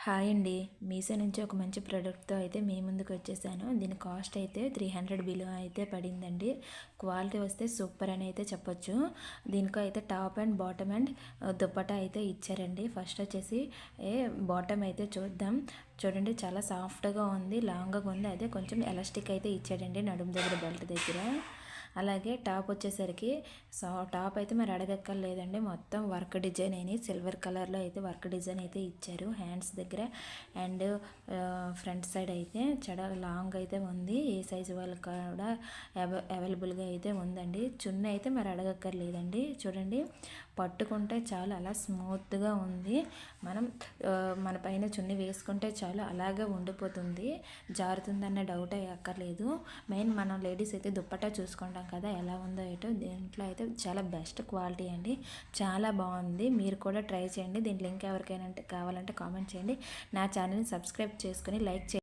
Hi అండి. మీషో నుంచి ఒక మంచి ప్రోడక్ట్‌తో అయితే మీ ముందుకు వచ్చేసాను. దీని కాస్ట్ అయితే 300 బిలో అయితే పడిందండి. క్వాలిటీ వస్తే సూపర్ అని అయితే చెప్పొచ్చు. దీనికో అయితే top and bottom and dupatta అయితే ఇచ్చారండి. ఫస్ట్ వచ్చేసి బాటమ్ అయితే చూద్దాం. చూడండి చాలా సాఫ్ట్‌గా ఉంది, లాంగ్‌గా ఉంది. అదే కొంచెం ఎలాస్టిక్ అయితే ఇచ్చాడండి నడుము దగ్గర, బెల్ట్ దగ్గర. అలాగే టాప్ వచ్చేసరికి టాప్ అయితే మరి అడగక్కర్లేదండి, మొత్తం వర్క్ డిజైన్ అయినా సిల్వర్ కలర్లో అయితే వర్క్ డిజైన్ అయితే ఇచ్చారు హ్యాండ్స్ దగ్గర. అండ్ ఫ్రంట్ సైడ్ అయితే చాలా లాంగ్ అయితే ఉంది. ఏ సైజు వాళ్ళకి కూడా అవైలబుల్గా అయితే ఉందండి. చున్నీ అయితే మరి అడగక్కర్లేదండి. చూడండి పట్టుకుంటే చాలు అలా స్మూత్గా ఉంది. మనం మన పైన చున్నీ వేసుకుంటే చాలు అలాగే ఉండిపోతుంది, జారుతుందన్న డౌట్ అక్కర్లేదు. మెయిన్ మనం లేడీస్ అయితే దుప్పట్టా చూసుకుంటాం కదా ఎలా ఉందో ఏటో. దీంట్లో అయితే చాలా బెస్ట్ క్వాలిటీ అండి, చాలా బాగుంది. మీరు కూడా ట్రై చేయండి. దీని లింక్ ఎవరికైనా కావాలంటే కామెంట్ చేయండి. నా ఛానల్ని సబ్స్క్రైబ్ చేసుకుని లైక్ చేయండి.